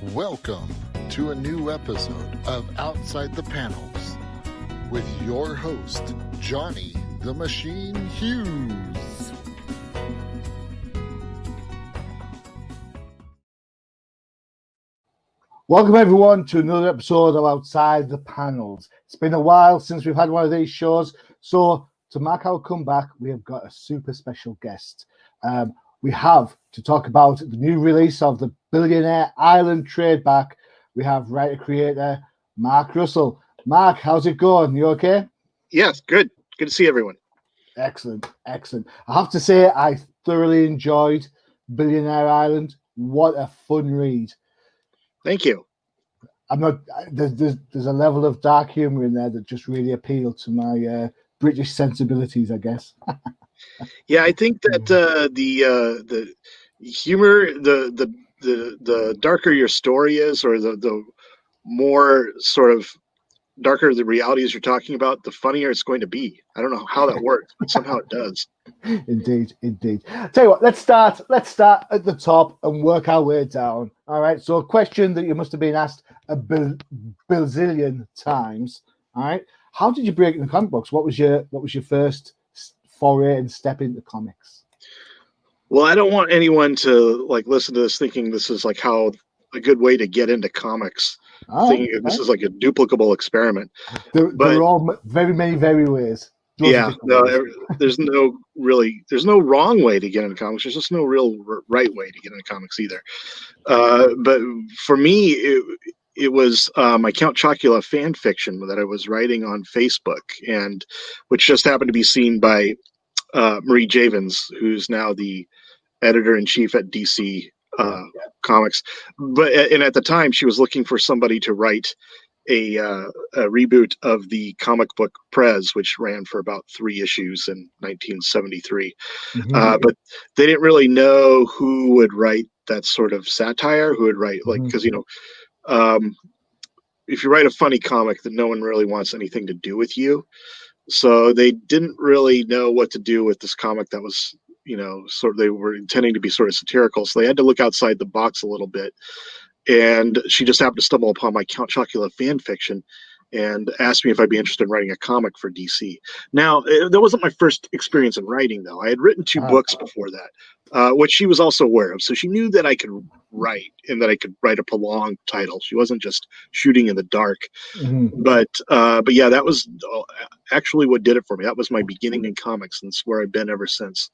Welcome to a new episode of Outside the Panels with your host, Johnny the Machine Hughes. Welcome everyone to another episode of Outside the Panels. It's been a while since we've had one of these shows, so to mark our comeback, we have got a super special guest. We have to talk about the new release of the Billionaire Island tradeback. We have writer-creator Mark Russell. Mark, how's it going? You okay? Yes, good. Good to see everyone. Excellent. I have to say, I thoroughly enjoyed Billionaire Island. What a fun read. Thank you. There's a level of dark humor in there that just really appealed to my British sensibilities, I guess. Yeah, I think that the humor, the darker your story is, or the more sort of darker the realities you're talking about, the funnier it's going to be. I don't know how that works, but somehow it does. Indeed. Tell you what, let's start at the top and work our way down. All right. So a question that you must have been asked a bazillion times. All right. How did you break into comic books? What was your first foray and step into comics? Well, I don't want anyone to listen to this thinking this is how a good way to get into comics. Thinking this is like a duplicable experiment. There are all very ways. There's no wrong way to get into comics. There's just no real right way to get into comics either. But for me, it was my Count Chocula fan fiction that I was writing on Facebook, and which just happened to be seen by Marie Javins, who's now the editor-in-chief at DC Comics. And at the time, she was looking for somebody to write a reboot of the comic book Prez, which ran for about 3 issues in 1973. Mm-hmm. But they didn't really know who would write that sort of satire, who would write because if you write a funny comic, then no one really wants anything to do with you. So they didn't really know what to do with this comic that was, they were intending to be sort of satirical. So they had to look outside the box a little bit. And she just happened to stumble upon my Count Chocula fan fiction and asked me if I'd be interested in writing a comic for DC. Now, that wasn't my first experience in writing, though. I had written 2 books before that, which she was also aware of. So she knew that I could write and that I could write a prolonged title. She wasn't just shooting in the dark. Mm-hmm. But yeah, that was actually what did it for me. That was my beginning in comics, and it's where I've been ever since.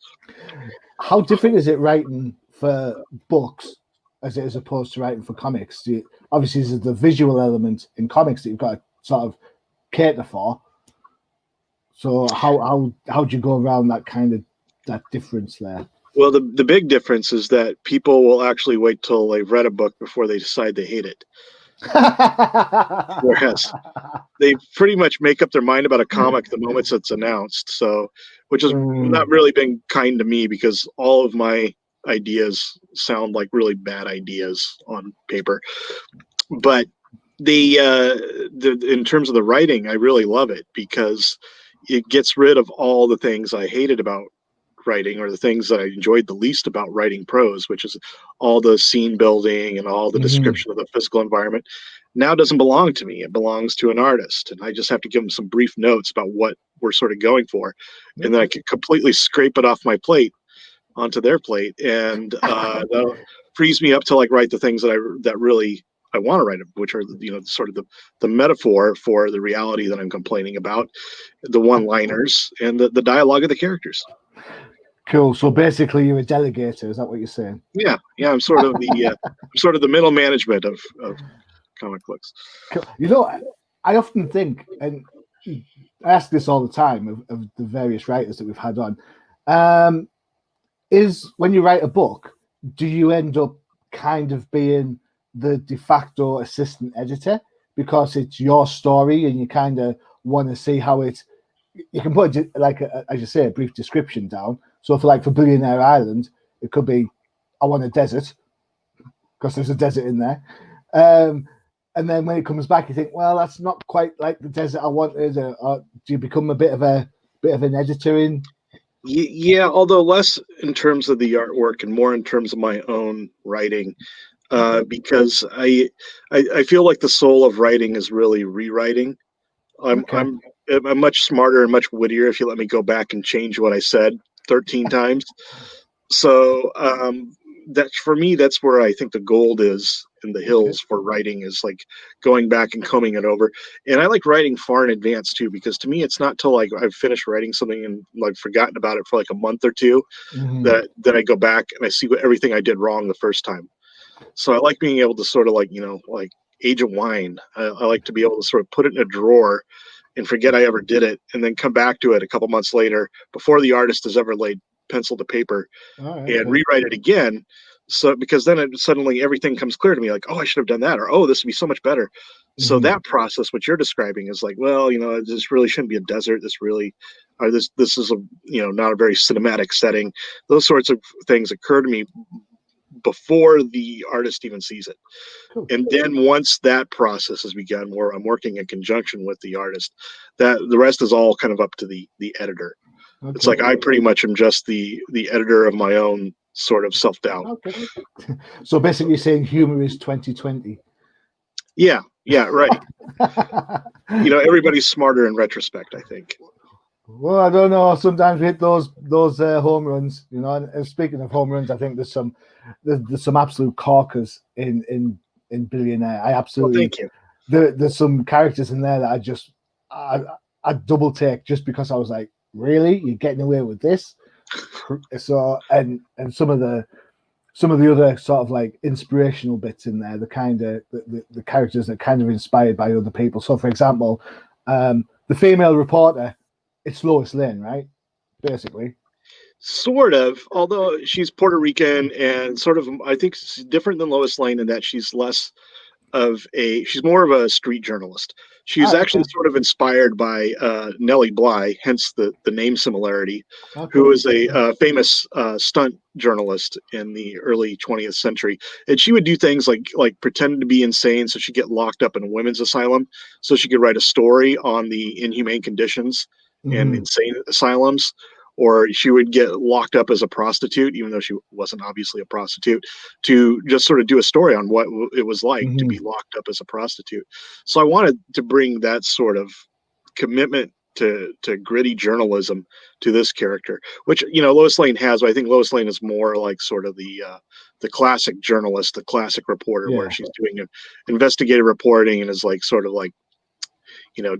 How different is it writing for books as opposed to writing for comics? Obviously, there's the visual element in comics that you've got to sort of cater for. So how do you go around that difference there? Well, the big difference is that people will actually wait till they've read a book before they decide they hate it. Whereas they pretty much make up their mind about a comic the moment it's announced. So, which has not really been kind to me, because all of my ideas sound like really bad ideas on paper. But in terms of the writing, I really love it because it gets rid of all the things I hated about writing, or the things that I enjoyed the least about writing prose, which is all the scene building and all the description of the physical environment. Now doesn't belong to me. It belongs to an artist, and I just have to give them some brief notes about what we're sort of going for, and then I can completely scrape it off my plate onto their plate, and that frees me up to write the things that really I want to write, which are sort of the metaphor for the reality that I'm complaining about, the one-liners, and the dialogue of the characters. Cool. So basically, you're a delegator. Is that what you're saying? Yeah. I'm sort of the middle management of comic books. Cool. I often think, and I ask this all the time of the various writers that we've had on, is when you write a book, do you end up kind of being the de facto assistant editor because it's your story and you kind of want to see how you can put as you say, a brief description down. So for Billionaire Island, it could be, I want a desert, because there's a desert in there. And then when it comes back, you think, well, that's not quite like the desert I wanted. Or do you become a bit of an editor in? Yeah, although less in terms of the artwork and more in terms of my own writing. because I feel like the soul of writing is really rewriting. Okay. I'm much smarter and much wittier if you let me go back and change what I said 13 times. So that's for me. That's where I think the gold is in the Okay. hills for writing is like going back and combing it over. And I like writing far in advance too, because to me it's not till like I've finished writing something and like forgotten about it for like a month or two Mhm. that I go back and I see everything I did wrong the first time. So I like being able to sort of like like age of wine. I like to be able to sort of put it in a drawer and forget I ever did it, and then come back to it a couple months later before the artist has ever laid pencil to paper All right. and Okay. rewrite it again. So because then suddenly everything comes clear to me, like, oh, I should have done that, or oh, this would be so much better. So Mhm. that process, what you're describing, is like, well, this really shouldn't be a desert. This really, or this is a not a very cinematic setting. Those sorts of things occur to me before the artist even sees it. Cool. And then once that process has begun, where I'm working in conjunction with the artist, that the rest is all kind of up to the editor. It's Okay. like I pretty much am just the editor of my own sort of self doubt. Okay. So basically, saying humor is 2020. Yeah, yeah, right. Everybody's smarter in retrospect, I think. Well, I don't know. Sometimes we hit those home runs, And speaking of home runs, I think there's some absolute corkers in Billionaire. I Well, absolutely thank you. there's some characters in there that I double take just because I was like, really, you're getting away with this? So and some of the other sort of like inspirational bits in there, the kind of the characters that kind of inspired by other people. So, for example, the female reporter, it's Lois Lane, right? Basically. Sort of, although she's Puerto Rican and sort of, I think, different than Lois Lane in that she's more of a street journalist. She's Ah, actually okay. sort of inspired by Nellie Bly, hence the name similarity, Oh, who cool. was a famous stunt journalist in the early 20th century. And she would do things like pretend to be insane so she'd get locked up in a women's asylum so she could write a story on the inhumane conditions in Mm-hmm. insane asylums. Or she would get locked up as a prostitute, even though she wasn't obviously a prostitute, to just sort of do a story on what it was like to Mm-hmm. be locked up as a prostitute. So I wanted to bring that sort of commitment to gritty journalism to this character, which Lois Lane has. But I think Lois Lane is more like sort of the classic journalist, the classic reporter, where Yeah. she's doing investigative reporting and is like sort of like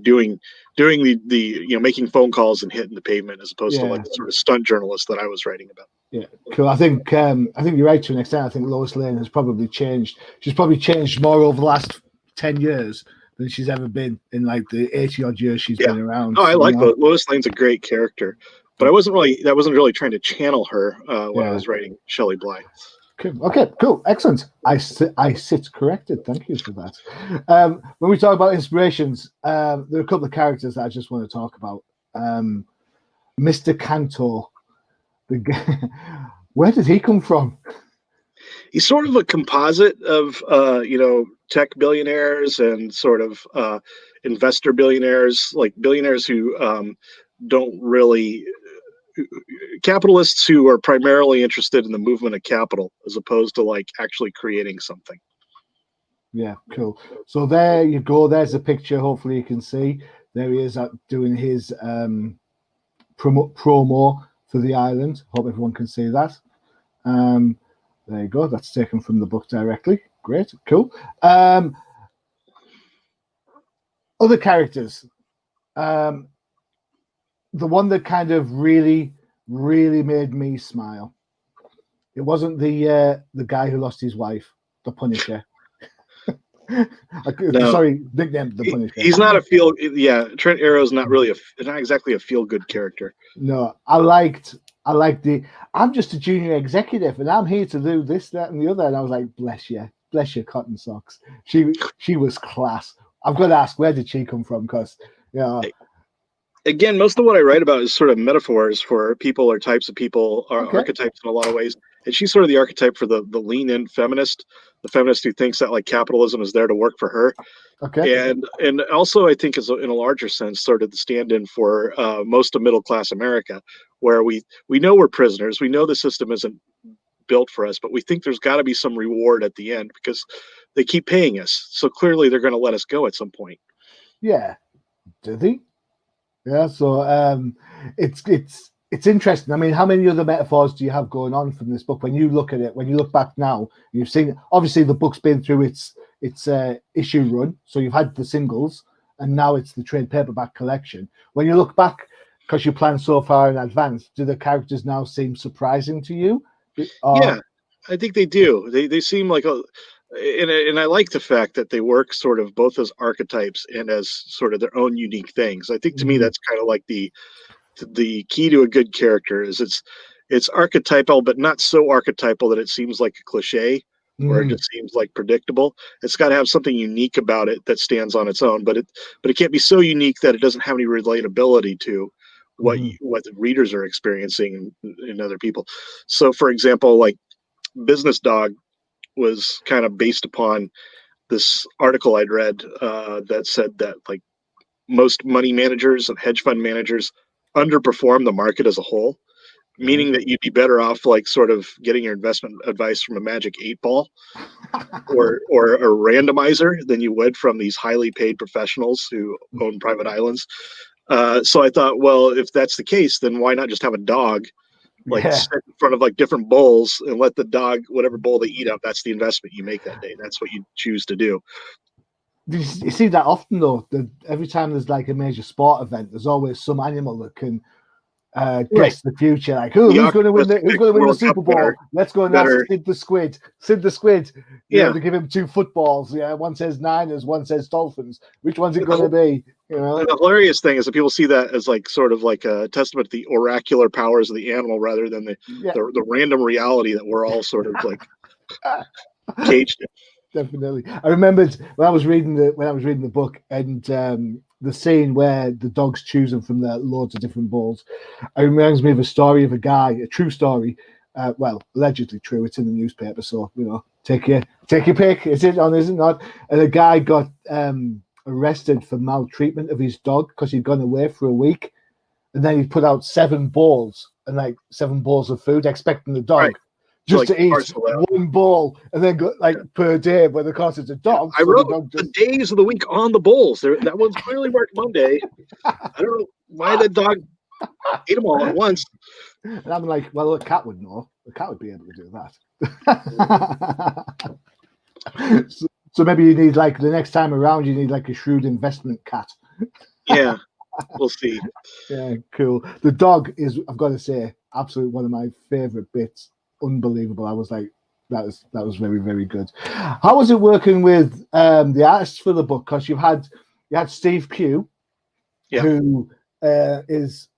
doing the making phone calls and hitting the pavement, as opposed to like Yeah. the sort of stunt journalist that I was writing about. Yeah. Cool. I think you're right to an extent. I think Lois Lane has probably changed. She's probably changed more over the last 10 years than she's ever been in like the 80 odd years she's Yeah. been around. No, I like Lois Lane's a great character, but I wasn't really trying to channel her when I Yeah. was writing Shelley Bly. Cool. Okay, cool, excellent. I sit corrected. Thank you for that. When we talk about inspirations, there are a couple of characters that I just want to talk about. Mr. Cantor, the guy, where did he come from? He's sort of a composite of tech billionaires and sort of investor billionaires, like billionaires who don't really capitalists who are primarily interested in the movement of capital as opposed to like actually creating something. Yeah, cool. So there you go. There's a picture. Hopefully you can see. There he is doing his promo for the island. Hope everyone can see that. There you go. That's taken from the book directly. Great, cool. Other characters. The one that kind of really, really made me smile. It wasn't the guy who lost his wife, the Punisher. No, Sorry, nicknamed the Punisher. he's not a feel. Yeah, Trent Arrow's not really not exactly a feel good character. No, I liked I'm just a junior executive and I'm here to do this, that, and the other. And I was like, bless you, cotton socks. She was class. I've got to ask, where did she come from? Because again, most of what I write about is sort of metaphors for people or types of people or archetypes in a lot of ways. And she's sort of the archetype for the lean-in feminist, the feminist who thinks that like capitalism is there to work for her. Okay. And also I think is in a larger sense sort of the stand-in for most of middle-class America, where we know we're prisoners. We know the system isn't built for us, but we think there's got to be some reward at the end because they keep paying us. So clearly they're going to let us go at some point. Yeah. Do they? Yeah. So it's interesting. I mean, how many other metaphors do you have going on from this book? When you look at it, when you look back now, you've seen, obviously the book's been through its issue run. So you've had the singles and now it's the trade paperback collection. When you look back, because you plan so far in advance, do the characters now seem surprising to you? Yeah, I think they do. They seem like and I like the fact that they work sort of both as archetypes and as sort of their own unique things. I think to me that's kind of like the key to a good character is it's archetypal, but not so archetypal that it seems like a cliche or it just seems like predictable. It's got to have something unique about it that stands on its own, but it can't be so unique that it doesn't have any relatability to what the readers are experiencing in other people. So, for example, like Business Dog was kind of based upon this article I'd read that said that like most money managers and hedge fund managers underperform the market as a whole, meaning that you'd be better off like sort of getting your investment advice from a magic 8-ball or a randomizer than you would from these highly paid professionals who own private islands. So I thought, well, if that's the case, then why not just have a dog sit in front of like different bowls and let the dog, whatever bowl they eat out, that's the investment you make that day. That's what you choose to do. You see that often though, that every time there's like a major sport event, there's always some animal that can guess the future. Like, who's going to win the Super Bowl? Let's go and ask Sid the Squid. Sid the Squid. You know, to give him 2 footballs. Yeah, one says Niners, one says Dolphins. Which one's it going to be? You know. And the hilarious thing is that people see that as like sort of like a testament to the oracular powers of the animal rather than the random reality that we're all sort of like caged in. Definitely. I remembered when I was reading the book and the scene where the dog's choosing from the loads of different bowls. It reminds me of a story of a guy, a true story. Well, allegedly true. It's in the newspaper, so you know, take your pick. Is it or is it not? And a guy got arrested for maltreatment of his dog because he'd gone away for a week, and then he put out 7 bowls and like 7 bowls of food, expecting the dog. Right. Just to eat one bowl and then go like per day, but of course it's a dog. I wrote the days of the week on the bowls. That one's clearly marked Monday. I don't know why the dog ate them all at once. And I'm like, well, a cat would know. A cat would be able to do that. So maybe you need like the next time around, you need like a shrewd investment cat. Yeah, we'll see. Yeah, cool. The dog is, I've got to say, absolutely one of my favorite bits. Unbelievable. I was like, that was very, very good. How was it working with the artists for the book? Because you had Steve Pugh, who is,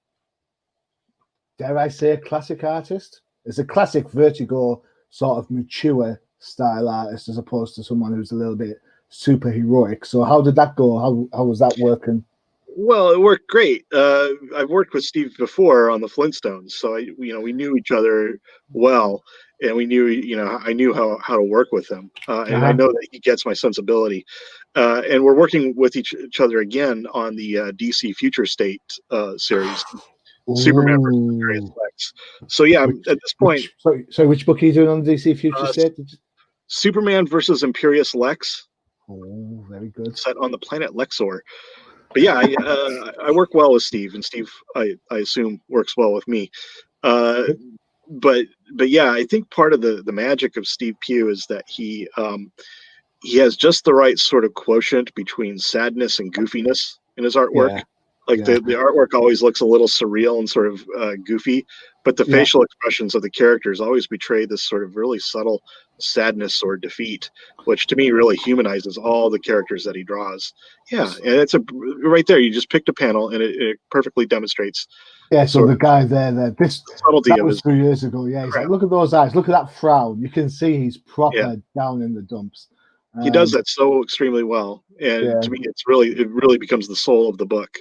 dare I say, a classic artist. It's a classic Vertigo sort of mature style artist as opposed to someone who's a little bit super heroic. So how did that go? How was that working? Well, it worked great. I've worked with Steve before on the Flintstones, so we knew each other well, and we knew, I knew how to work with him, and I know that he gets my sensibility. And we're working with each other again on the DC Future State series, Superman versus Imperious Lex. So yeah, at this point, so which book are you doing on DC Future State? Superman versus Imperious Lex. Oh, very good. Set on the planet Lexor. But yeah, I work well with Steve, and Steve, I assume, works well with me. But yeah, I think part of the magic of Steve Pugh is that he has just the right sort of quotient between sadness and goofiness in his artwork. The artwork always looks a little surreal and sort of goofy, but the facial expressions of the characters always betray this sort of really subtle sadness or defeat, which to me really humanizes all the characters that he draws. Yeah, and it's right there. You just picked a panel, and it perfectly demonstrates. Yeah, so the guy there, this subtlety that of was his 2 years ago. Yeah, he's like, look at those eyes, look at that frown. You can see he's proper down in the dumps. He does that so extremely well, and to me, it really becomes the soul of the book.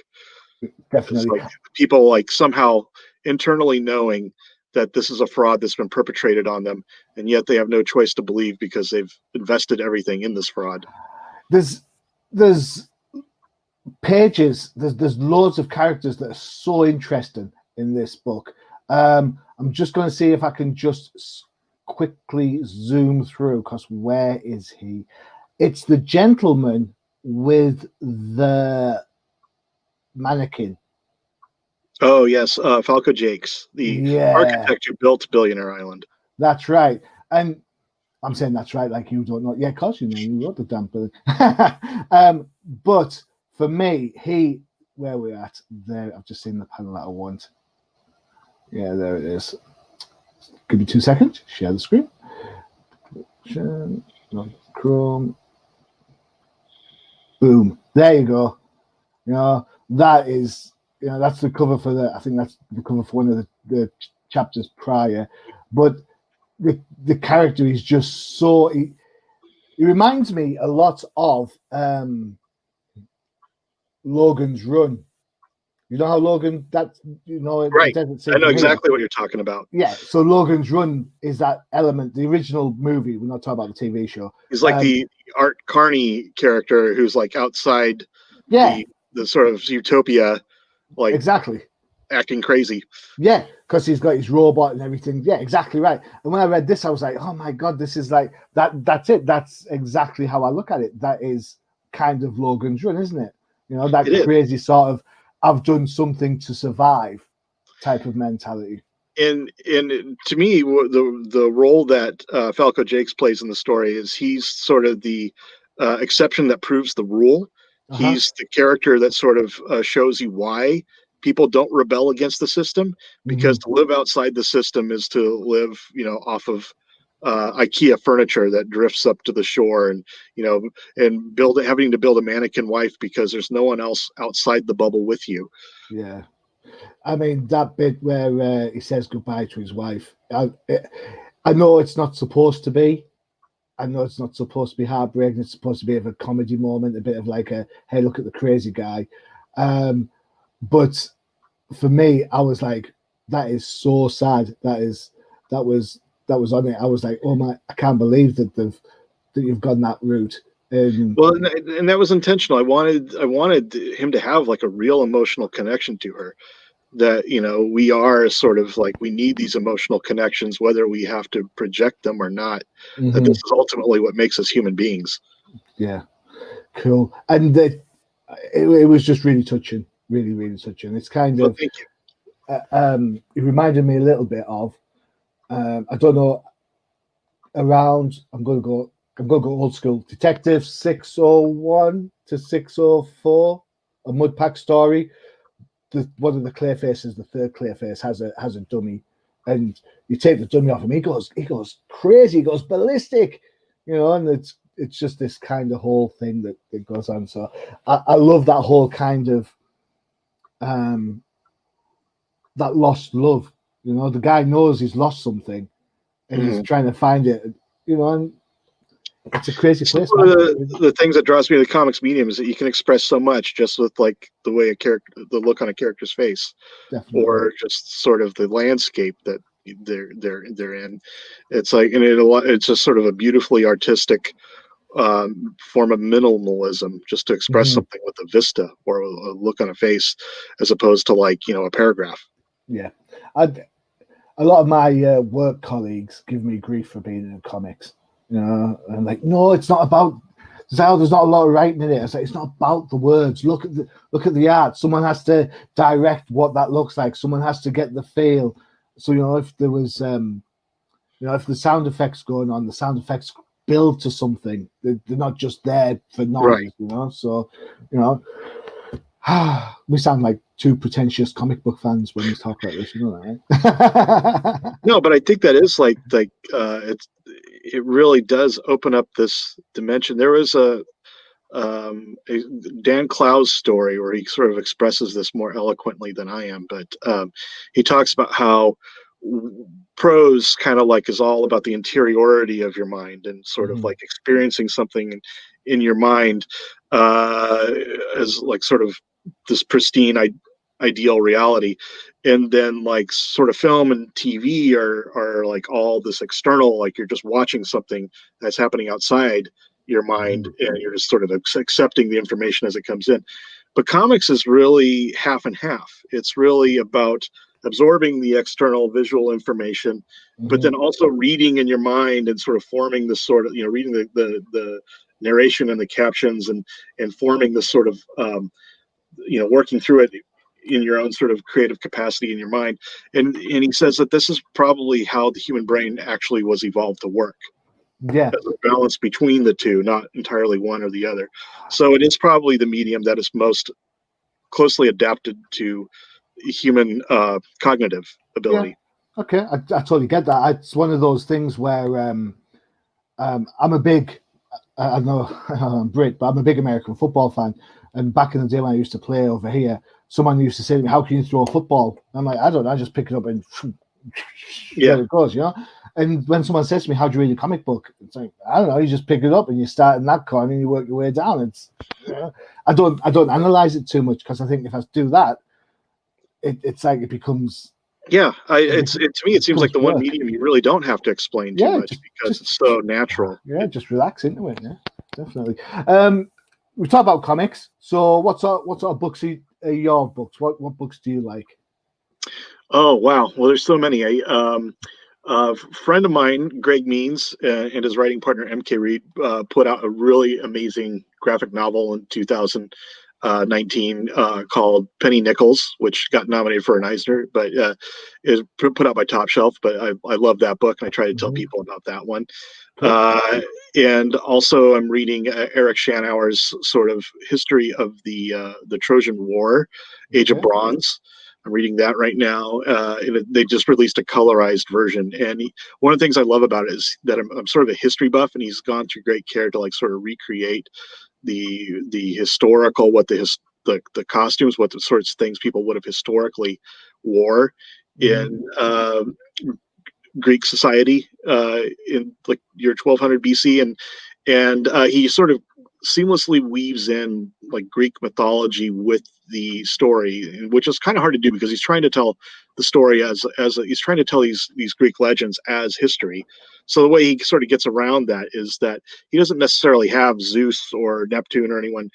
Definitely, it's like people like somehow internally knowing that this is a fraud that's been perpetrated on them, and yet they have no choice to believe because they've invested everything in this fraud. There's pages, there's loads of characters that are so interesting in this book. I'm just going to see if I can just quickly zoom through, because where is he? It's the gentleman with the mannequin. Oh yes, Falco Jakes, the Yeah, architect who built Billionaire Island. that's right. And I'm saying that's right, like you don't know. Yeah, of course you know. You wrote the damn book. But for me, where we at there? I've just seen the panel that I want. Yeah, there it is. Give me 2 seconds. Share the screen. Share, no, Chrome. Boom. There you go. You know, that is, that's the cover for I think that's the cover for one of the chapters prior. But the character is just so, he reminds me a lot of Logan's Run. You know how Logan, Right. it doesn't I seem know familiar. exactly what you're talking about. Yeah, so Logan's Run is that element, the original movie. We're not talking about the TV show. He's like the Art Carney character who's like outside Yeah, the sort of utopia, like exactly. acting crazy. Yeah, because he's got his robot and everything. Yeah, exactly right. And when I read this, I was like, oh my God, this is like that. That's it. That's exactly how I look at it. That is kind of Logan's Run, isn't it? That It is. crazy sort of, I've done something to survive type of mentality. And to me, the role that Falco Jakes plays in the story is he's sort of the exception that proves the rule. He's the character that sort of shows you why people don't rebel against the system, because to live outside the system is to live, off of IKEA furniture that drifts up to the shore, and having to build a mannequin wife because there's no one else outside the bubble with you. Yeah. I mean, that bit where he says goodbye to his wife, I know it's not supposed to be. I know it's not supposed to be heartbreaking. It's supposed to be a comedy moment, a bit of like a, hey, look at the crazy guy. But for me, I was like, that is so sad. That was on it. I was like, oh my, I can't believe that you've gone that route. Well, and that was intentional. I wanted him to have like a real emotional connection to her. That we are sort of like, we need these emotional connections, whether we have to project them or not. That this is ultimately what makes us human beings. Yeah, cool. And it was just really touching, really, really touching. It's kind of, thank you. It reminded me a little bit of, I don't know, around, I'm going to go old school, Detective 601 to 604, a Mudpack story. One of the Clayfaces, the third Clayface, has a dummy, and you take the dummy off him, he goes crazy, he goes ballistic, and it's just this kind of whole thing that goes on. So I love that whole kind of that lost love. The guy knows he's lost something, and he's trying to find it. And it's a crazy place. One of the things that draws me to the comics medium is that you can express so much just with like the way the look on a character's face. Definitely. Or just sort of the landscape that they're in. It's like, and it's just sort of a beautifully artistic form of minimalism, just to express something with a vista or a look on a face, as opposed to like a paragraph. Yeah, a lot of my work colleagues give me grief for being in comics. I'm like, no, it's not about. There's not a lot of writing in it. I say, it's not about the words. Look at the art. Someone has to direct what that looks like. Someone has to get the feel. So if there was, if the sound effects going on, the sound effects build to something. They're not just there for noise. Right. So we sound like two pretentious comic book fans when we talk about this, right? No, but I think that is like it really does open up this dimension. There was a Dan Clowes story where he sort of expresses this more eloquently than I am, but he talks about how prose kind of like is all about the interiority of your mind, and sort of like experiencing something in your mind as like sort of this pristine ideal reality, and then like sort of film and TV are like all this external, like you're just watching something that's happening outside your mind, and you're just sort of accepting the information as it comes in. But comics is really half and half. It's really about absorbing the external visual information, but then also reading in your mind and sort of forming this sort of, reading the narration and the captions and forming this sort of, working through it in your own sort of creative capacity in your mind. And he says that this is probably how the human brain actually was evolved to work. Yeah. As a balance between the two, not entirely one or the other. So it is probably the medium that is most closely adapted to human cognitive ability. Yeah. Okay, I totally get that. It's one of those things where I'm a big, I know I'm Brit, but I'm a big American football fan. And back in the day when I used to play over here, someone used to say to me, "How can you throw a football?" I'm like, "I don't know, I just pick it up and there it goes, And when someone says to me, "How do you read a comic book?" It's like, I don't know, you just pick it up and you start in that corner and you work your way down. It's I don't analyze it too much, because I think if I do that, it's like it becomes to me it seems like the one work. medium you really don't have to explain too much, because it's so natural. Yeah, just relax into it. Yeah, definitely. We talk about comics. So what sort of books are your books? What books do you like? Oh wow, well there's so many. A friend of mine, Greg Means, and his writing partner MK Reed put out a really amazing graphic novel in 2019 called Penny Nichols, which got nominated for an Eisner, but is put out by Top Shelf. But I love that book, and I try to tell people about that one. Cool. And also, I'm reading Eric Schanauer's sort of history of the Trojan War, Age of Bronze. I'm reading that right now. They just released a colorized version, and one of the things I love about it is that I'm sort of a history buff, and he's gone through great care to like sort of recreate the historical, what the costumes, what the sorts of things people would have historically wore in Greek society in like year 1200 BC, and he sort of seamlessly weaves in like Greek mythology with the story, which is kind of hard to do because he's trying to tell the story as he's trying to tell these Greek legends as history. So the way he sort of gets around that is that he doesn't necessarily have Zeus or Neptune or anyone,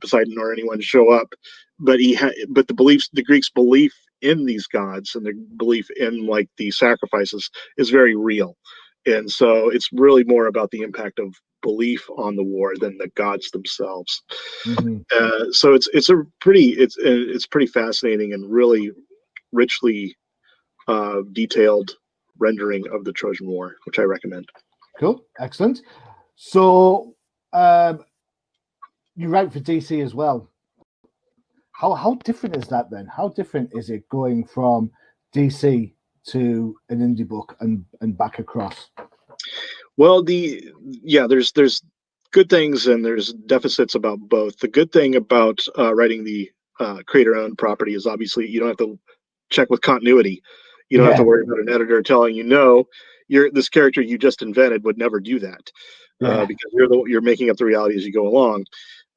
Poseidon or anyone show up, but but the Greeks' belief in these gods and the belief in like the sacrifices is very real. And so it's really more about the impact of belief on the war than the gods themselves. So it's pretty fascinating and really richly detailed rendering of the Trojan War, which I recommend. Cool, excellent. So you write for DC as well. How different is that then? How different is it going from DC to an indie book and back across? Well, there's good things and there's deficits about both. The good thing about writing the creator-owned property is obviously you don't have to check with continuity. You don't have to worry about an editor telling this character you just invented would never do that because you're making up the reality as you go along.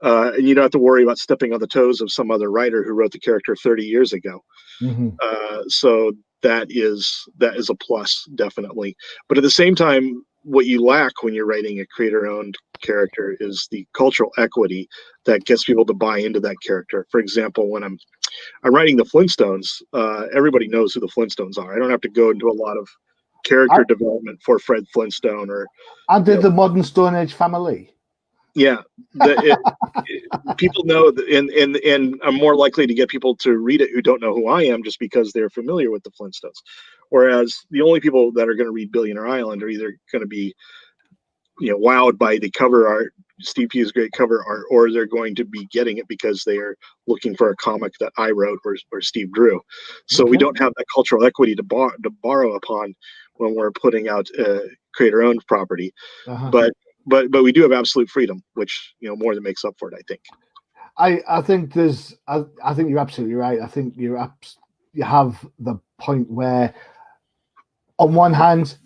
And you don't have to worry about stepping on the toes of some other writer who wrote the character 30 years ago. So that is a plus, definitely. But at the same time, what you lack when you're writing a creator-owned character is the cultural equity that gets people to buy into that character. For example, when I'm writing the Flintstones, everybody knows who the Flintstones are. I don't have to go into a lot of character development for Fred Flintstone and the modern Stone Age family. Yeah, people know, and I'm more likely to get people to read it who don't know who I am just because they're familiar with the Flintstones. Whereas the only people that are going to read Billionaire Island are either going to be, wowed by the cover art, Steve Pugh's great cover art, or they're going to be getting it because they are looking for a comic that I wrote or Steve drew. So we don't have that cultural equity to borrow upon when we're putting out creator-owned property, but we do have absolute freedom, which more than makes up for it, I think. I think I think you're absolutely right. I think you have the point where, on one hand,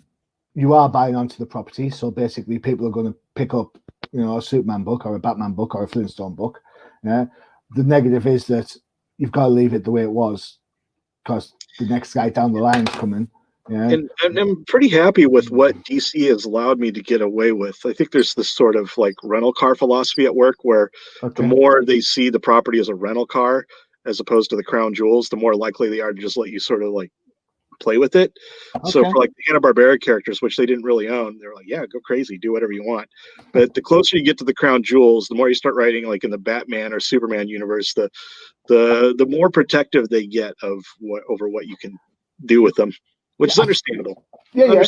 you are buying onto the property, so basically people are going to pick up, a Superman book or a Batman book or a Flintstone book. Yeah. The negative is that you've got to leave it the way it was because the next guy down the line is coming. Yeah. And I'm pretty happy with what DC has allowed me to get away with. I think there's this sort of like rental car philosophy at work where the more they see the property as a rental car, as opposed to the crown jewels, the more likely they are to just let you sort of like play with it. So Okay. for like the Hanna-Barbera characters, which they didn't really own, they're like, yeah, go crazy, do whatever you want. But the closer you get to the crown jewels, the more you start writing like in the Batman or Superman universe, the more protective they get of over what you can do with them, which is understandable. Yeah.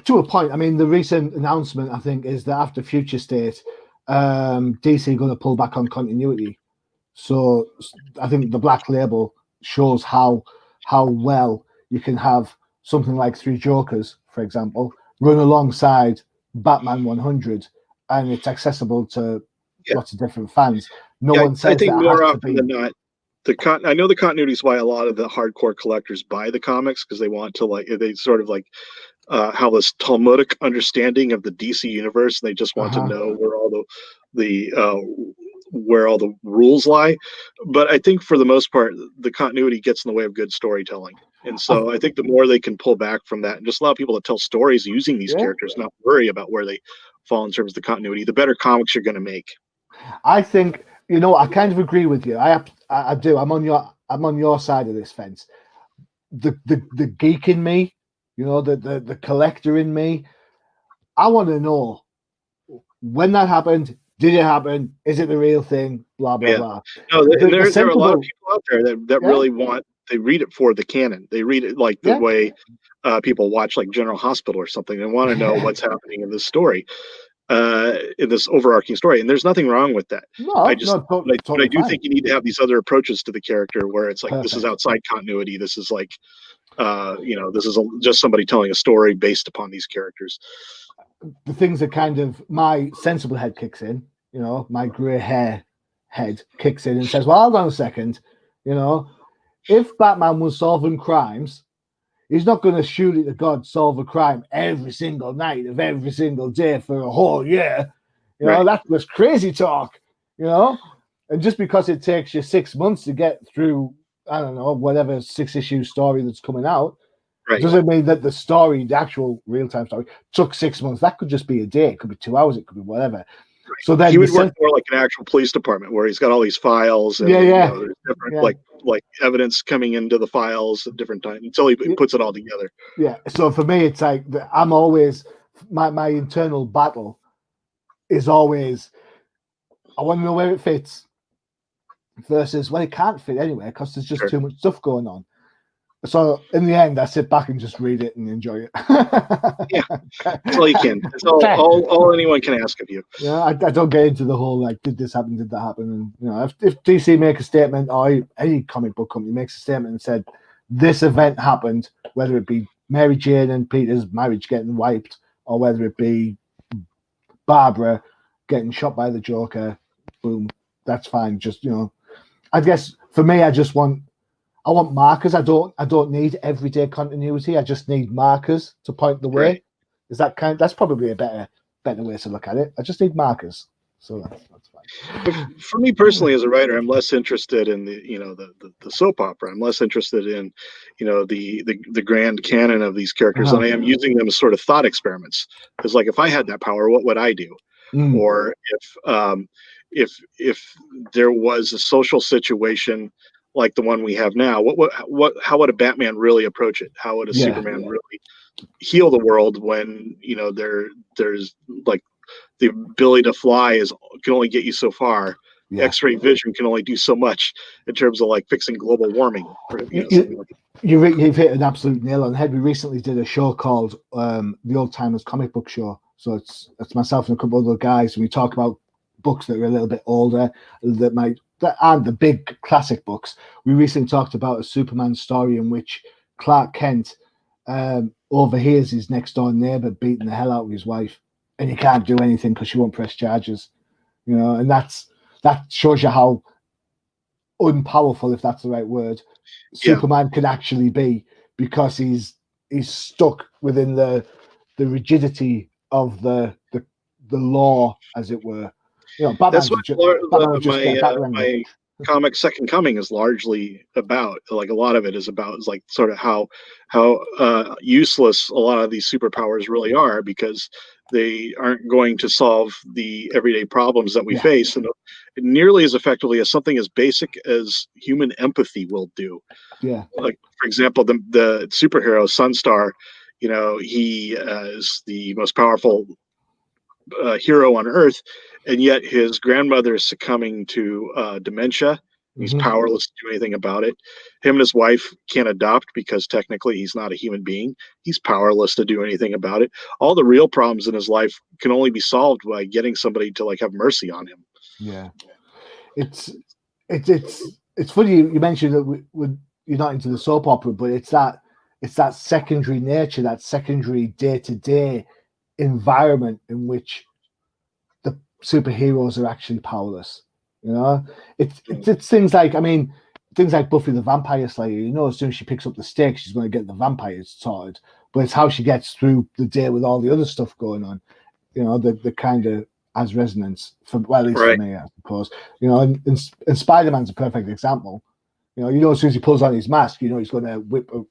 To a point. I mean, the recent announcement, I think, is that after Future State, DC going to pull back on continuity. So I think the Black Label shows how well you can have something like Three Jokers, for example, run alongside Batman 100, and it's accessible to lots of different fans. No one says I think that more has to often be. than not, I know the continuity is why a lot of the hardcore collectors buy the comics, because they want to they sort of like have this Talmudic understanding of the DC universe, and they just want to know where all the rules lie. But I think for the most part, the continuity gets in the way of good storytelling. And so I think the more they can pull back from that and just allow people to tell stories using these characters, not worry about where they fall in terms of the continuity, the better comics you're going to make. I think, I kind of agree with you. I do. I'm on your side of this fence. The geek in me, the collector in me, I want to know when that happened. Did it happen? Is it the real thing? Blah blah blah. No, there are a lot of people out there that really they read it for the canon. They read it like the way people watch like General Hospital or something. They want to know what's happening in this story, in this overarching story. And there's nothing wrong with that. I do think you need to have these other approaches to the character where it's like, this is outside continuity. This is like, this is just somebody telling a story based upon these characters. The things that kind of my sensible head kicks in, my grey hair head kicks in and says, well, hold on a second, if Batman was solving crimes, he's not going to shoot it to God, solve a crime every single night of every single day for a whole year. That was crazy talk, and just because it takes you 6 months to get through, I don't know, whatever 6-issue story that's coming out, doesn't mean that the story, the actual real-time story, took 6 months. That could just be a day. It could be 2 hours. It could be whatever. Right. So then he would work more like an actual police department where he's got all these files and there's different like evidence coming into the files at different times until he puts it all together. Yeah. So for me, it's like I'm always my internal battle is always I want to know where it fits versus it can't fit anywhere because there's just too much stuff going on. So in the end, I sit back and just read it and enjoy it. That's all you can. That's all anyone can ask of you. I don't get into the whole like, did this happen? Did that happen? And if DC make a statement or any comic book company makes a statement and said this event happened, whether it be Mary Jane and Peter's marriage getting wiped, or whether it be Barbara getting shot by the Joker, boom, that's fine. Just I guess for me, I want markers. I don't need everyday continuity. I just need markers to point the way. Right. Is that that's probably a better way to look at it. I just need markers. So that's fine. But for me personally, as a writer, I'm less interested in the soap opera. I'm less interested in the grand canon of these characters than I am using them as sort of thought experiments. Because like if I had that power, what would I do? Or if there was a social situation like the one we have now, how would a Batman really approach it? How would a Superman really heal the world when there's like the ability to fly can only get you so far. X-ray vision can only do so much in terms of like fixing global warming. You've hit an absolute nail on the head. We recently did a show called the Old Timers Comic Book Show. So it's myself and a couple of other guys, and we talk about books that are a little bit older and the big classic books. We recently talked about a Superman story in which Clark Kent overhears his next door neighbor beating the hell out of his wife, and he can't do anything because she won't press charges. And that shows you how unpowerful, if that's the right word, Superman can actually be, because he's stuck within the rigidity of the law, as it were. That's what my comic Second Coming is largely about. Like a lot of it is like sort of how useless a lot of these superpowers really are, because They aren't going to solve the everyday problems that we Yeah. face, and nearly as effectively as something as basic as human empathy will do. Yeah. Like, for example, the superhero Sunstar, he is the most powerful hero on Earth, and yet his grandmother is succumbing to dementia. He's Mhm. powerless to do anything about it. Him and his wife can't adopt because technically he's not a human being. He's powerless to do anything about it. All the real problems in his life can only be solved by getting somebody to like have mercy on him. Yeah. It's funny you mentioned that you're not into the soap opera, but it's that secondary nature, that secondary day-to-day environment in which the superheroes are actually powerless. It's things like, things like Buffy the Vampire Slayer. As soon as she picks up the stick, she's going to get the vampires sorted. But it's how she gets through the day with all the other stuff going on. The kind of has resonance for, well, at least for Right. me, I suppose. And Spider-Man's a perfect example. As soon as he pulls on his mask, he's going to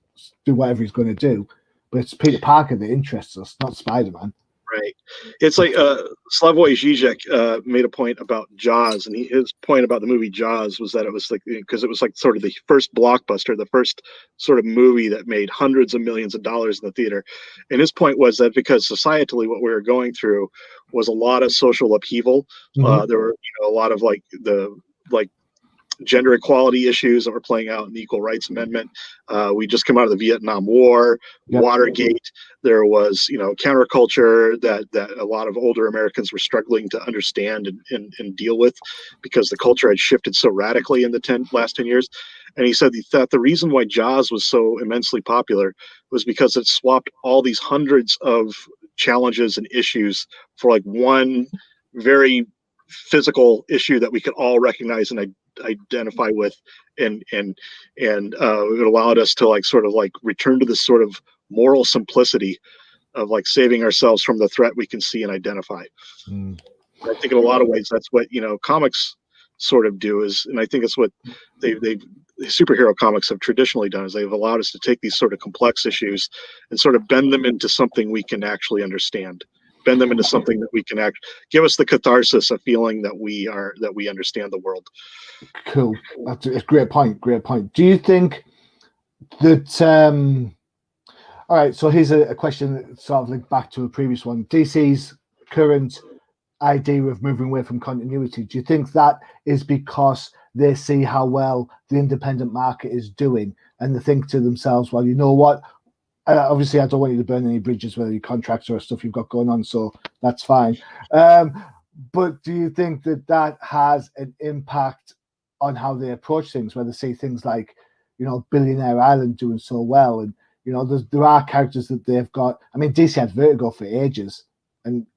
do whatever he's going to do. But it's Peter Parker that interests us, not Spider-Man. Right. It's like Slavoj Žižek made a point about Jaws, and his point about the movie Jaws was that it was like, because it was like sort of the first blockbuster, the first sort of movie that made hundreds of millions of dollars in the theater. And his point was that because societally what we were going through was a lot of social upheaval. Mhm. There were a lot of like gender equality issues that were playing out in the Equal Rights Amendment. We just come out of the Vietnam War, Yep. Watergate. There was, counterculture that a lot of older Americans were struggling to understand and deal with because the culture had shifted so radically in the last 10 years. And he said that the reason why Jaws was so immensely popular was because it swapped all these hundreds of challenges and issues for like one very physical issue that we could all recognize and identify with, and it allowed us to like sort of like return to this sort of moral simplicity of like saving ourselves from the threat we can see and identify. I think in a lot of ways that's what comics sort of do and I think it's what the superhero comics have traditionally done, is they've allowed us to take these sort of complex issues and sort of bend them into something we can actually understand, bend them into something that we can give us the catharsis of feeling that we understand the world. Cool. That's a great point. Great point. Do you think that? All right. So here's a question that sort of linked back to a previous one. DC's current idea of moving away from continuity. Do you think that is because they see how well the independent market is doing, and they think to themselves, well, you know what? Obviously, I don't want you to burn any bridges with any contracts or stuff you've got going on, so that's fine. But do you think that has an impact on how they approach things, where they see things like, Billionaire Island doing so well, and there are characters that they've got. DC had Vertigo for ages, and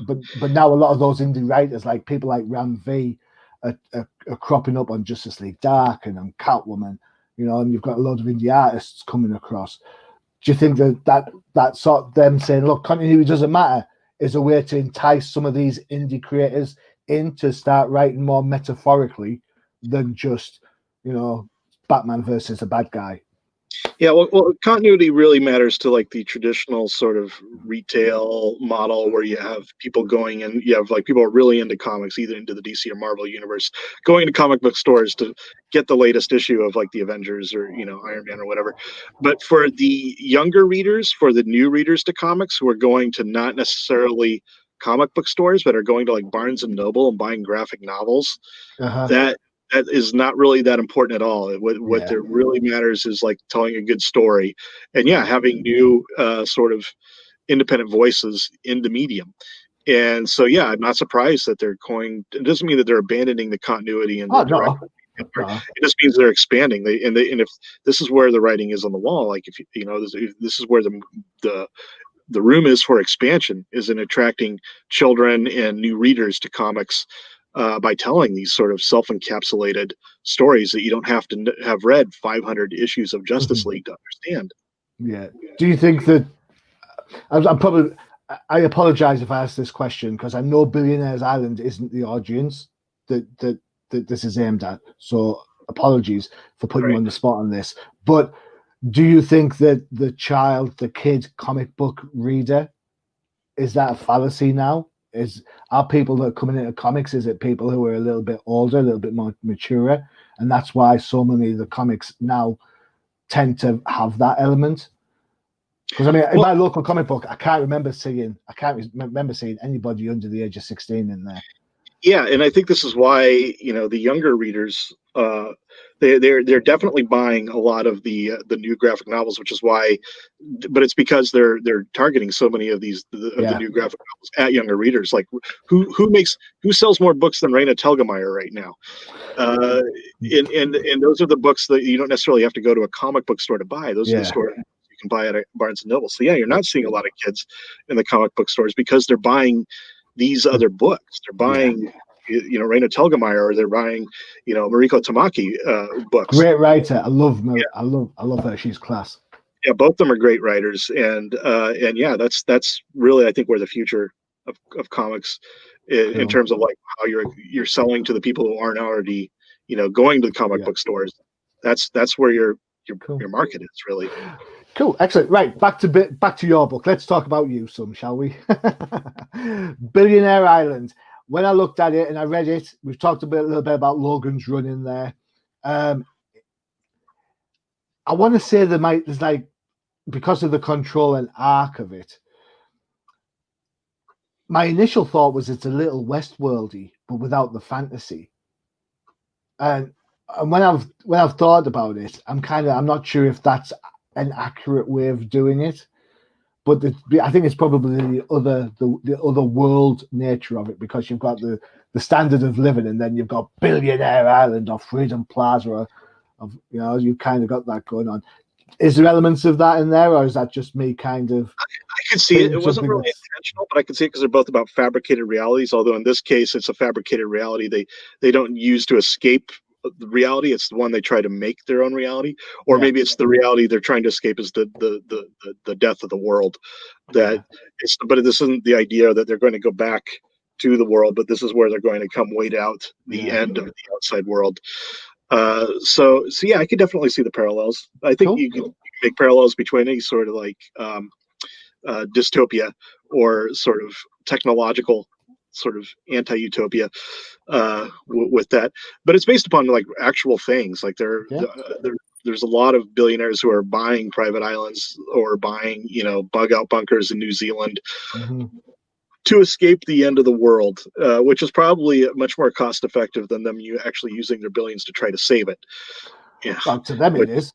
but now a lot of those indie writers, like people like Ram V, are cropping up on Justice League Dark and on Catwoman, and you've got a lot of indie artists coming across. Do you think that sort of them saying, look, continuity doesn't matter, is a way to entice some of these indie creators in to start writing more metaphorically than just, Batman versus a bad guy? Yeah, well, continuity really matters to like the traditional sort of retail model where you have people going and you have like people are really into comics, either into the DC or Marvel universe, going into comic book stores to get the latest issue of like the Avengers or Iron Man or whatever. But for the younger readers, for the new readers to comics who are going to not necessarily comic book stores, but are going to like Barnes and Noble and buying graphic novels, that is not really that important at all. What there really matters is like telling a good story, and having new sort of independent voices in the medium. And so, I'm not surprised that they're going. It doesn't mean that they're abandoning the continuity and the direct. No. It just means they're expanding. And if this is where the writing is on the wall, like if this is where the room is for expansion, is in attracting children and new readers to comics. By telling these sort of self-encapsulated stories that you don't have to have read 500 issues of Justice League to understand. Yeah. Do you think that I apologize if I ask this question, because I know Billionaire's Island isn't the audience that this is aimed at. So apologies for putting you on the spot on this. But do you think that the kid comic book reader is that a fallacy now? Are people that are coming into comics, is it people who are a little bit older, a little bit more mature, and that's why so many of the comics now tend to have that element? Because I mean, in my local comic book, I can't remember seeing anybody under the age of 16 in there. Yeah, and I think this is why the younger readers, they're definitely buying a lot of the new graphic novels, which is why, but it's because they're targeting so many of the new graphic novels at younger readers. Like who sells more books than Raina Telgemeier right now? And those are the books that you don't necessarily have to go to a comic book store to buy. Those are the stores you can buy at Barnes and Noble. So yeah, you're not seeing a lot of kids in the comic book stores because they're buying these other books. They're buying, Raina Telgemeier, or they're buying, Mariko Tamaki books. Great writer. I love her. She's class. Yeah, both of them are great writers, and yeah, that's really, I think, where the future of comics in terms of like how you're selling to the people who aren't already, going to the comic book stores. That's where your market is really. Cool, excellent. Right, back to your book. Let's talk about you some, shall we? Billionaire Island. When I looked at it and I read it, we've talked a little bit about Logan's run in there. I want to say there's like, because of the control and arc of it, my initial thought was it's a little Westworldy, but without the fantasy. And when I've thought about it, I'm not sure if that's an accurate way of doing it, but I think it's probably the other world nature of it, because you've got the standard of living, and then you've got Billionaire Island or Freedom Plaza, you've kind of got that going on. Is there elements of that in there, or is that just me kind of? I can see it. It wasn't really intentional, but I can see it because they're both about fabricated realities. Although in this case, it's a fabricated reality they don't use to escape the reality. It's the one they try to make their own reality, or maybe it's the reality they're trying to escape is the death of the world. But this isn't the idea that they're going to go back to the world, but this is where they're going to come wait out the end of the outside world. So yeah, I could definitely see the parallels. I think you can make parallels between any sort of like dystopia or sort of technological sort of anti-utopia with that, but it's based upon like actual things. Like there's a lot of billionaires who are buying private islands or buying bug out bunkers in New Zealand to escape the end of the world, which is probably much more cost effective than them actually using their billions to try to save it. Yeah, well, to them it is.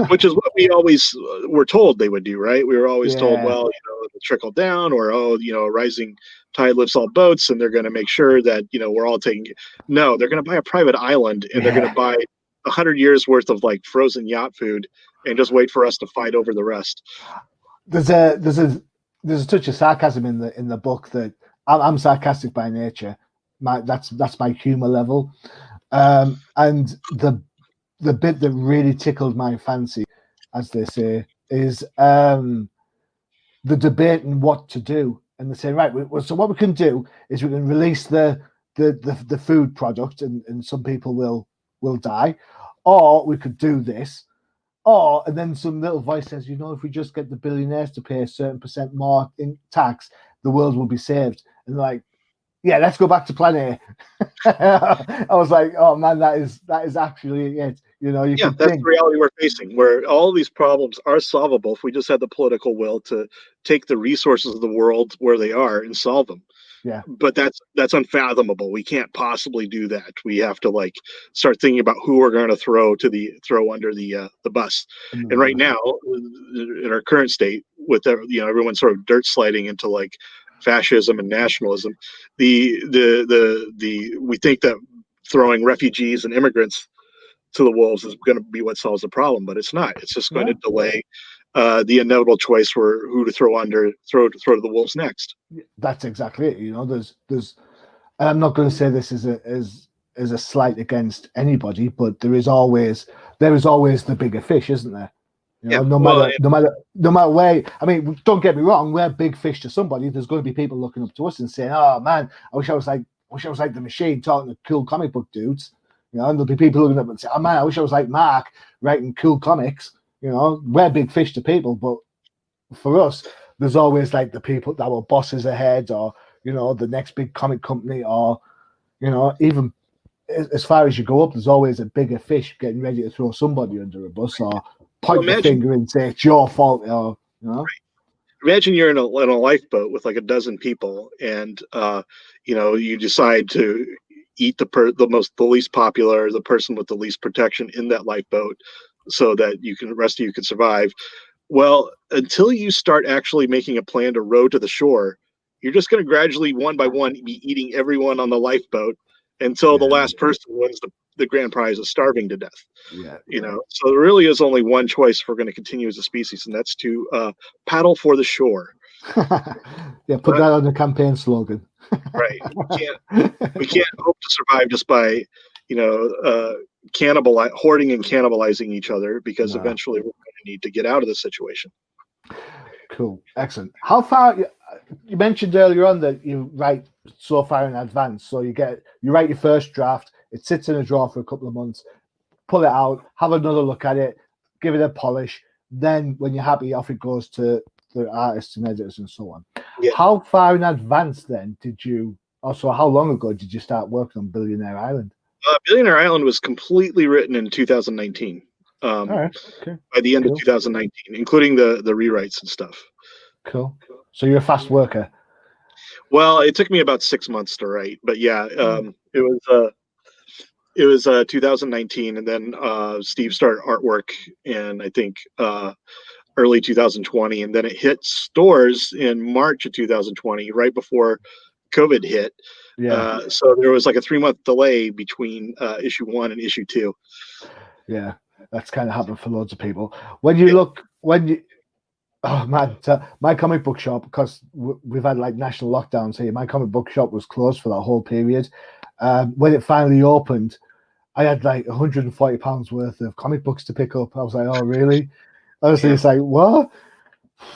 Which is what we always were told they would do, right? We were always told, well, it'll trickle down, or a rising tide lifts all boats, and they're going to make sure that we're all taking. No, they're going to buy a private island, and they're going to buy 100 years worth of like frozen yacht food, and just wait for us to fight over the rest. There's a touch of sarcasm in the book that I'm sarcastic by nature. That's my humor level, and the bit that really tickled my fancy, as they say, is the debate and what to do. And they say, right, so what we can do is we can release the food product, and some people will die, or we could do this, and then some little voice says, if we just get the billionaires to pay a certain percent more in tax, the world will be saved. And they're like, yeah, let's go back to Planet A. I was like, oh man, that is actually it. That's the reality we're facing, where all these problems are solvable if we just had the political will to take the resources of the world where they are and solve them. Yeah. But that's unfathomable. We can't possibly do that. We have to start thinking about who we're going to throw under the bus. And right now, in our current state, with everyone sort of dirt sliding into fascism and nationalism, we think that throwing refugees and immigrants to the wolves is going to be what solves the problem, but it's not. It's just going to delay the inevitable choice for who to throw to the wolves next. That's exactly it. There's and I'm not going to say this is a slight against anybody, but there is always the bigger fish, isn't there? No matter where. I mean, don't get me wrong. We're big fish to somebody. There's going to be people looking up to us and saying, "Oh man, I wish I was like the Machine talking to cool comic book dudes." And there'll be people looking up and say, "Oh man, I wish I was like Mark writing cool comics." We're big fish to people, but for us, there's always like the people that were bosses ahead, or the next big comic company, or even as far as you go up, there's always a bigger fish getting ready to throw somebody under a bus or point the finger and say it's your fault, or Right. Imagine you're in a lifeboat with like a dozen people, and you decide to eat the least popular, the person with the least protection in that lifeboat, so that the rest of you can survive. Well, until you start actually making a plan to row to the shore, you're just going to gradually, one by one, be eating everyone on the lifeboat until the last person wins the grand prize of starving to death. Yeah. So there really is only one choice if we're going to continue as a species, and that's to paddle for the shore. Yeah, put that on the campaign slogan. Right. We can't hope to survive just by, hoarding and cannibalizing each other, because eventually we're going to need to get out of this situation. Cool. Excellent. How far, you mentioned earlier on that you write so far in advance, so you write your first draft, it sits in a drawer for a couple of months, pull it out, have another look at it, give it a polish, then when you're happy, off it goes to the artists and editors and so on. Yeah. How far in advance then how long ago did you start working on Billionaire Island? Billionaire Island was completely written in 2019. All right. Okay. By the end of 2019, including the rewrites and stuff. Cool. So you're a fast worker. Well, it took me about 6 months to write, but yeah, it was 2019, and then Steve started artwork in, I think, early 2020, and then it hit stores in March of 2020, right before COVID hit. Yeah. So there was like a 3-month delay between issue 1 and issue 2. Yeah, that's kind of happened for loads of people. Oh man, my comic book shop, because we've had like national lockdowns here, my comic book shop was closed for that whole period. When it finally opened, I had like £140 worth of comic books to pick up. I was like, oh really? Honestly, It's like, what?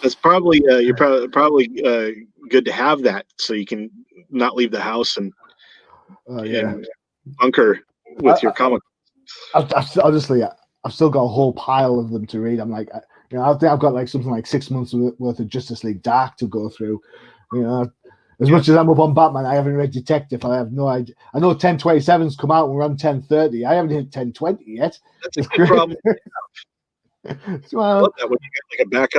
That's probably you're probably good to have that, so you can not leave the house and bunker with your comic. Honestly, I've still got a whole pile of them to read. I'm like, I think I've got like something like 6 months worth of Justice League Dark to go through. As much as I'm up on Batman, I haven't read Detective. I have no idea. I know 1027's come out and we're on 1030. I haven't hit 1020 yet. That's a good problem. Well, that when you get like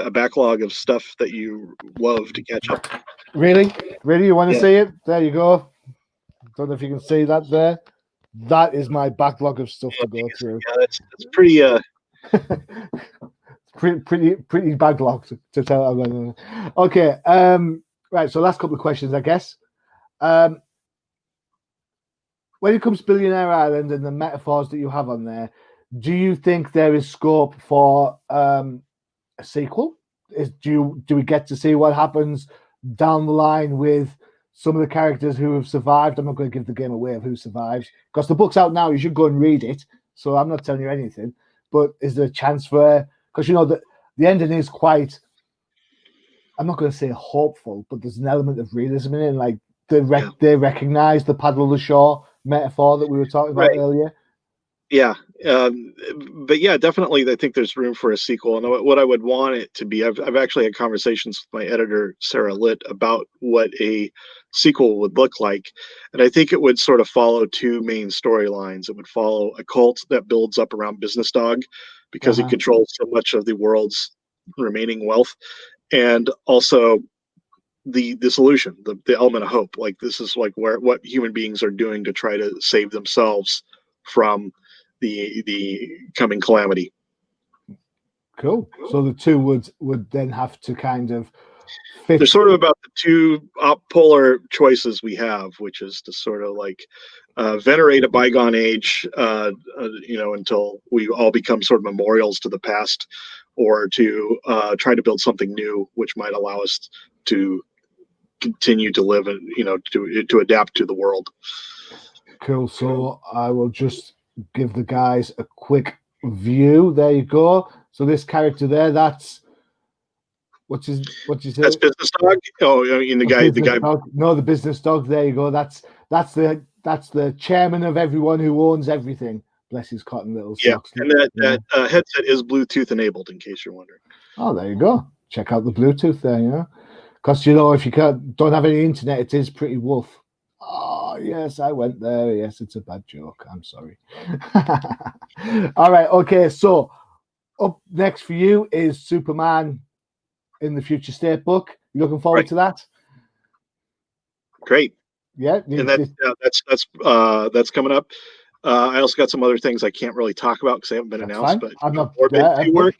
a backlog of stuff that you love to catch up. Really, you want to see it? There you go. Don't know if you can see that there. That is my backlog of stuff to go through. Yeah, that's pretty. pretty backlog to tell. Okay. Right. So last couple of questions, I guess. When it comes to Billionaire Island and the metaphors that you have on there, do you think there is scope for a sequel? Do we get to see what happens down the line with some of the characters who have survived? I'm not going to give the game away of who survives, because the book's out now. You should go and read it. So I'm not telling you anything. But is there a chance for? Because the ending is quite. I'm not going to say hopeful, but there's an element of realism in it. And like they recognize the paddle the shore metaphor that we were talking about earlier. Yeah, but yeah, definitely, I think there's room for a sequel. And what I would want it to be, I've actually had conversations with my editor Sarah Litt about what a sequel would look like, and I think it would sort of follow 2 main storylines. It would follow a cult that builds up around Business Dog, because he controls so much of the world's remaining wealth, and also the solution, the element of hope. Like, this is like what human beings are doing to try to save themselves from the coming calamity. Cool. So the 2 would then have to kind of fit. They're sort of about the 2 polar choices we have, which is to sort of like venerate a bygone age, until we all become sort of memorials to the past, or to try to build something new, which might allow us to continue to live and to adapt to the world. Cool. So I will just give the guys a quick view. There you go. So this character there, that's what's his That's Business Dog. Oh, I mean the guy. Dog. No, the Business Dog. There you go. That's the chairman of everyone who owns everything. Bless his cotton little socks. And that headset is Bluetooth enabled, in case you're wondering. Oh, there you go. check out the Bluetooth there, you know, because if you don't have any internet, it is pretty rough. Oh yes, I went there. Yes, it's a bad joke. I'm sorry. All right, okay. So up next for you is Superman in the Future State book. You looking forward to that? Great. Yeah, and that's coming up. I also got some other things I can't really talk about because they haven't been announced. Fine. But I'm not Orbit 2 work,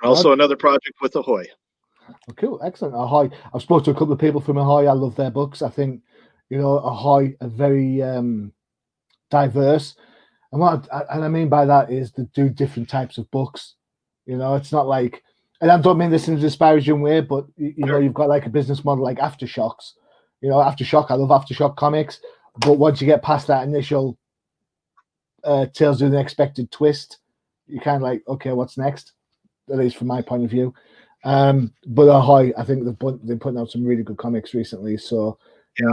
and also no. another project with Ahoy. Oh, cool, excellent. Ahoy. I've spoken to a couple of people from Ahoy. I love their books. I think Ahoy are very diverse, and what I mean by that is they do different types of books. It's not like, and I don't mean this in a disparaging way, but you've got like a business model like Aftershocks. Aftershock. I love Aftershock comics, but once you get past that initial Tales of the Unexpected twist, you're kind of like, okay, what's next? At least from my point of view. But Ahoy, I think they're putting out some really good comics recently. So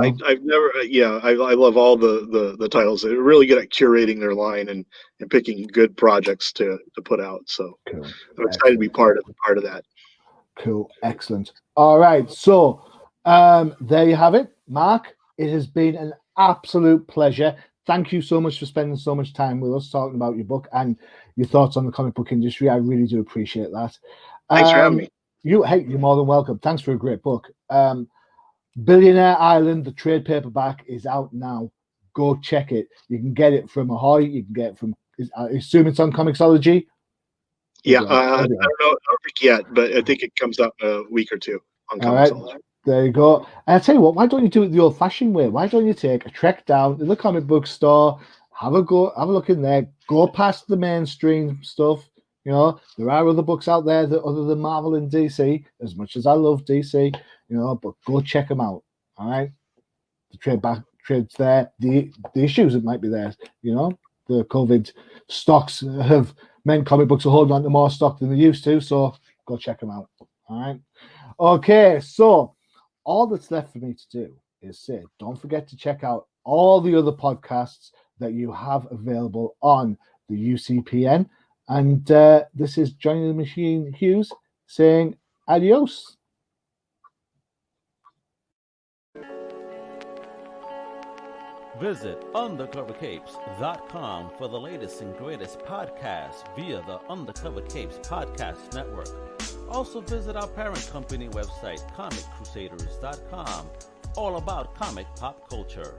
I've never, I love all the titles. They're really good at curating their line and picking good projects to put out. So cool. I'm excited to be part of that. Cool, excellent. All right, so there you have it, Mark. It has been an absolute pleasure. Thank you so much for spending so much time with us talking about your book and your thoughts on the comic book industry. I really do appreciate that. Thanks for having me. You're more than welcome. Thanks for a great book. Billionaire Island, the trade paperback, is out now. Go check it. You can get it from Ahoy. You can get it from, I assume it's on Comixology. Yeah, I don't know. I don't think yet, but I think it comes out in a week or two on Comixology. Right. There you go. And I tell you what, why don't you do it the old-fashioned way? Why don't you take a trek down to the comic book store, have a look in there, go past the mainstream stuff. There are other books out there that other than Marvel and DC, as much as I love DC, but go check them out. All right. The trade's there. The issues that might be there, the COVID stocks have meant comic books are holding on to more stock than they used to. So go check them out. All right. Okay. So all that's left for me to do is say, don't forget to check out all the other podcasts that you have available on the UCPN. And this is Johnny the Machine Hughes saying adios. Visit undercovercapes.com for the latest and greatest podcasts via the Undercover Capes Podcast Network. Also visit our parent company website, comiccrusaders.com, all about comic pop culture.